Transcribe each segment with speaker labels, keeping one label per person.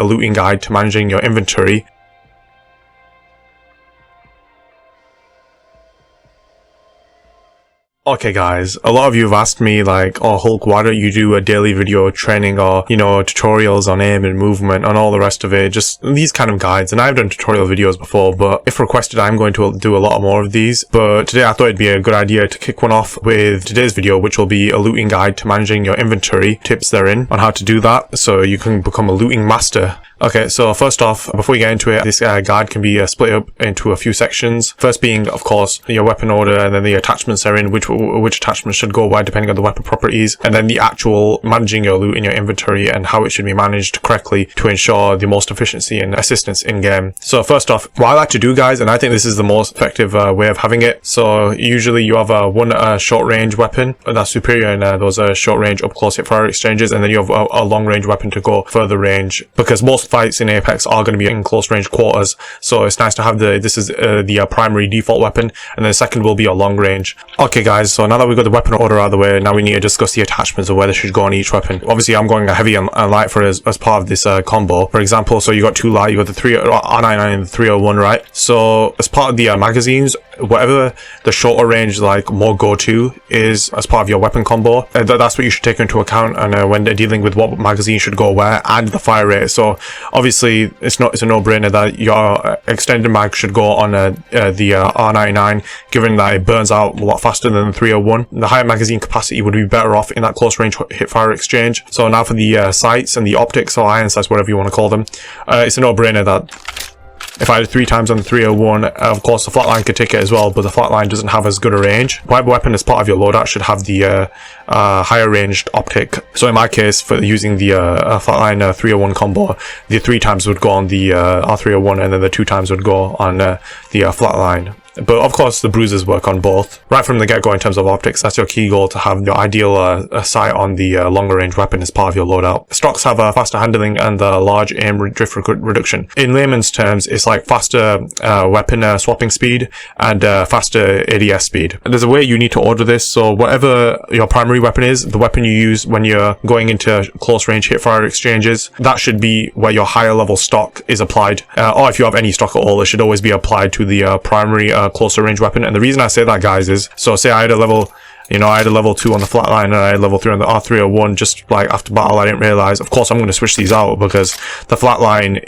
Speaker 1: a looting guide to managing your inventory. Okay guys, a lot of you have asked me like, oh Hulk, why don't you do a daily video training or, tutorials on aim and movement and all the rest of it, just these kind of guides. And I've done tutorial videos before, but if requested, I'm going to do a lot more of these. But today I thought it'd be a good idea to kick one off with today's video, which will be a looting guide to managing your inventory, tips therein on how to do that so you can become a looting master. Okay, so first off, before we get into it, this guide can be split up into a few sections. First being, of course, your weapon order, and then the attachments therein, which attachments should go where depending on the weapon properties, and then the actual managing your loot in your inventory and how it should be managed correctly to ensure the most efficiency and assistance in game. So first off, what I like to do, guys, and I think this is the most effective way of having it. So usually you have one short range weapon that's superior in those short range up close hip fire exchanges, and then you have a long range weapon to go further range, because most fights in Apex are going to be in close range quarters. So it's nice to have this is the primary default weapon, and then the second will be a long range. Okay guys, so now that we've got the weapon order out of the way, now we need to discuss the attachments of where they should go on each weapon. Obviously I'm going a heavy and light for as part of this combo. For example, so you got two light, you got the R99 and the 301, right? So as part of the magazines, whatever the shorter range like more go-to is as part of your weapon combo, that's what you should take into account, and when they're dealing with what magazine should go where and the fire rate. So obviously it's a no-brainer that your extended mag should go on the R99, given that it burns out a lot faster than the 301. The higher magazine capacity would be better off in that close range hip fire exchange. So now for the sights and the optics, or iron sights, whatever you want to call them, it's a no-brainer that if I had 3 times on the 301, of course the flatline could take it as well, but the flatline doesn't have as good a range. Whatever weapon as part of your loadout should have the higher ranged optic. So in my case, for using the flatline 301 combo, the 3 times would go on the R301, and then the 2 times would go on the flatline. But of course the bruisers work on both. Right from the get-go in terms of optics, that's your key goal, to have your ideal sight on the longer range weapon as part of your loadout. Stocks have a faster handling and a large aim drift reduction. In layman's terms, it's like faster weapon swapping speed and faster ADS speed. And there's a way you need to order this, so whatever your primary weapon is, the weapon you use when you're going into close range hip fire exchanges, that should be where your higher level stock is applied. Or if you have any stock at all, it should always be applied to the primary closer range weapon. And the reason I say that, guys, is so say I had a level 2 on the flatline and I had level 3 on the R301, just like after battle I didn't realize. Of course I'm going to switch these out, because the flatline,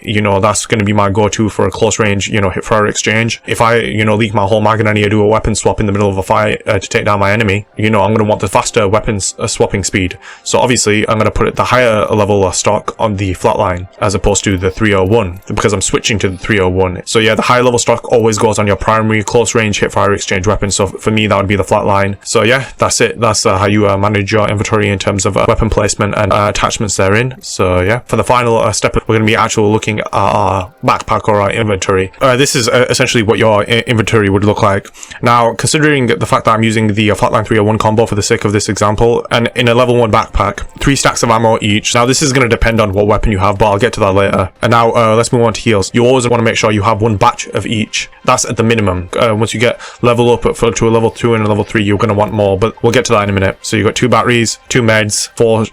Speaker 1: that's going to be my go-to for a close range, hip fire exchange. If I, leak my whole mag and I need to do a weapon swap in the middle of a fight to take down my enemy, I'm going to want the faster weapons swapping speed. So obviously I'm going to put the higher level stock on the flatline as opposed to the 301, because I'm switching to the 301. So yeah, the higher level stock always goes on your primary close range hip fire exchange weapon. So for me, that would be the flatline. So yeah, that's it. That's how you manage your inventory in terms of weapon placement and attachments therein. So yeah, for the final step, we're going to be actually looking at our backpack or our inventory. This is essentially what your inventory would look like. Now, considering the fact that I'm using the flatline 301 combo for the sake of this example, and in a level 1 backpack, 3 stacks of ammo each. Now this is going to depend on what weapon you have, but I'll get to that later. And now let's move on to heals. You always want to make sure you have 1 batch of each. That's at the minimum. Once you get level up to a level 2 and a level 3, you're going to want more, but we'll get to that in a minute. So you've got 2 batteries, 2 meds, 4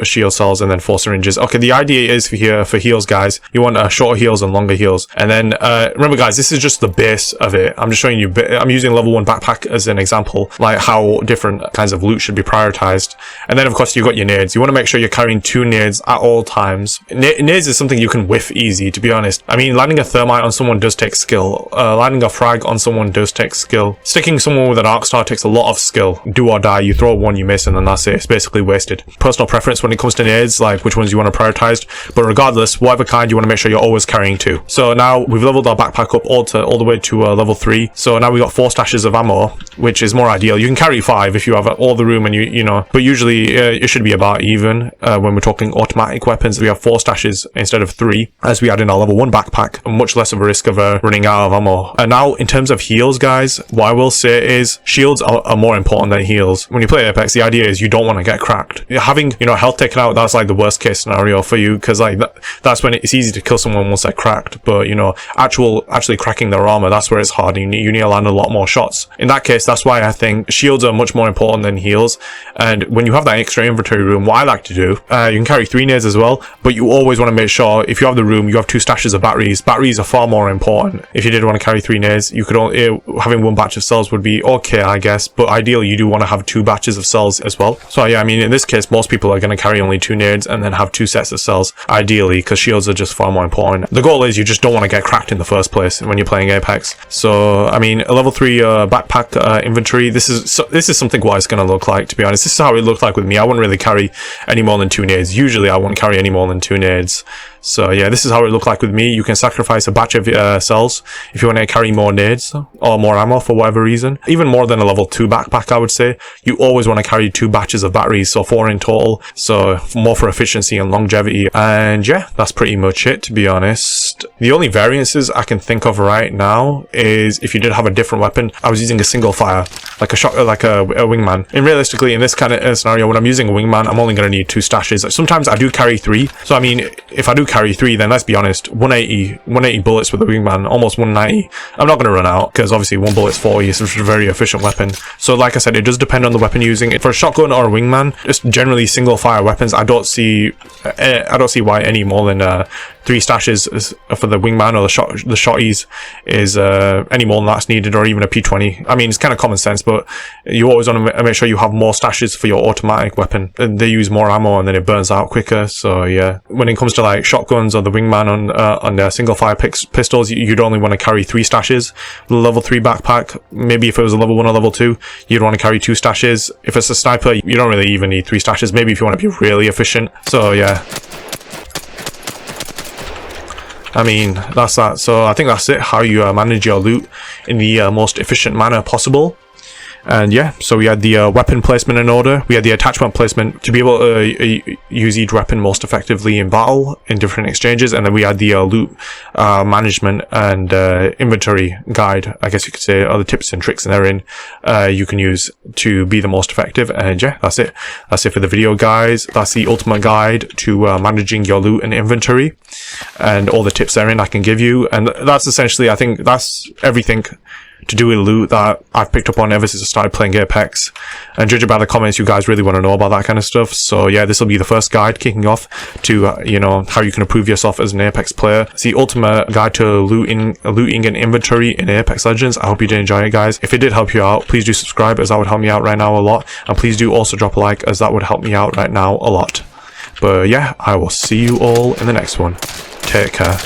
Speaker 1: shield cells, and then 4 syringes. Okay, the idea is for heals, guys, you want shorter heals and longer heals. And then remember, guys, this is just the base of it. I'm just showing you, I'm using level 1 backpack as an example, like how different kinds of loot should be prioritized. And then of course you've got your nades. You want to make sure you're carrying 2 nades at all times. Nades is something you can whiff easy, to be honest. I mean, landing a thermite on someone does take skill. Landing a frag on someone does take skill. Sticking someone with an arc star takes a lot of skill. Do or die. You throw one, you miss, and then that's it. It's basically wasted. Personal preference when it comes to nades, like which ones you want to prioritize. But regardless, whatever kind, you want to make sure you're always carrying 2. So now we've leveled our backpack up all the way to level 3. So now we've got 4 stashes of ammo, which is more ideal. You can carry 5 if you have all the room, and you know, but usually it should be about even when we're talking automatic weapons. We have 4 stashes instead of 3, as we had in our level 1 backpack. Much less of a risk of running out of ammo. And now in terms of heals, guys, what I will say is shields are more important than heals. When you play Apex, the idea is you don't want to get cracked. Having, you know, health taken out, that's like the worst case scenario for you, because like that's when it's easy to kill someone once they're cracked. But you know, actually cracking their armor, that's where it's hard. You need to land a lot more shots. In that case, that's why I think shields are much more important than heals. And when you have that extra inventory room, what I like to do, you can carry 3 nades as well, but you always want to make sure if you have the room, you have 2 stashes of batteries. Batteries are far more important. If you did want to carry 3 nades, you could only, having 1 batch of cells would be okay, I guess, but ideally you do want to have 2 batches of cells as well. So yeah, I mean, in this case, most people are going to carry only 2 nades and then have 2 sets of cells, ideally, because shields are just far more important. The goal is you just don't want to get cracked in the first place when you're playing Apex. So I mean, a level 3 backpack inventory, this is something what it's going to look like, to be honest. This is how it looked like with me. I wouldn't really carry any more than 2 nades. Usually I wouldn't carry any more than 2 nades. So yeah, this is how it looked like with me. You can sacrifice a batch of cells if you want to carry more nades or more ammo for whatever reason. Even more than a level 2 backpack, I would say. You always want to carry 2 batches of batteries, so 4 in total. So more for efficiency and longevity. And yeah, that's pretty much it, to be honest. The only variances I can think of right now is if you did have a different weapon. I was using a single fire, like a wingman. And realistically, in this kind of scenario, when I'm using a wingman, I'm only going to need 2 stashes. Sometimes I do carry 3. So I mean, if I do carry 3, then let's be honest, 180 bullets with a wingman, almost 190. I'm not going to run out, because obviously 1 bullet's 40, so it's a very efficient weapon. So like I said, it does depend on the weapon you're using. For a shotgun or a wingman, just generally single fire weapons, I don't see why any more than 3 stashes for the wingman or the shotties is any more than that's needed, or even a P20. I mean, it's kind of common sense, but you always want to make sure you have more stashes for your automatic weapon. They use more ammo and then it burns out quicker. So yeah, when it comes to like shotguns or the wingman on the single fire pistols, you'd only want to carry 3 stashes. The level 3 backpack, maybe if it was a level 1 or level 2, you'd want to carry 2 stashes. If it's a sniper, you don't really even need 3 stashes, maybe if you want to be really efficient. So yeah, I mean, that's that. So I think that's it, how you manage your loot in the most efficient manner possible. And yeah, so we had the weapon placement in order, we had the attachment placement to be able to use each weapon most effectively in battle in different exchanges, and then we had the loot management and inventory guide, I guess you could say, other tips and tricks therein you can use to be the most effective. And yeah, that's it for the video, guys. That's the ultimate guide to managing your loot and inventory, and all the tips therein I can give you. And that's essentially, I think that's everything to do with loot that I've picked up on ever since I started playing Apex. And judging by the comments, you guys really want to know about that kind of stuff. So yeah, this will be the first guide kicking off to you know, how you can improve yourself as an Apex player. It's the ultimate guide to looting and inventory in Apex Legends. I hope you did enjoy it, guys. If it did help you out, please do subscribe, as that would help me out right now a lot. And please do also drop a like, as that would help me out right now a lot. But yeah, I will see you all in the next one. Take care.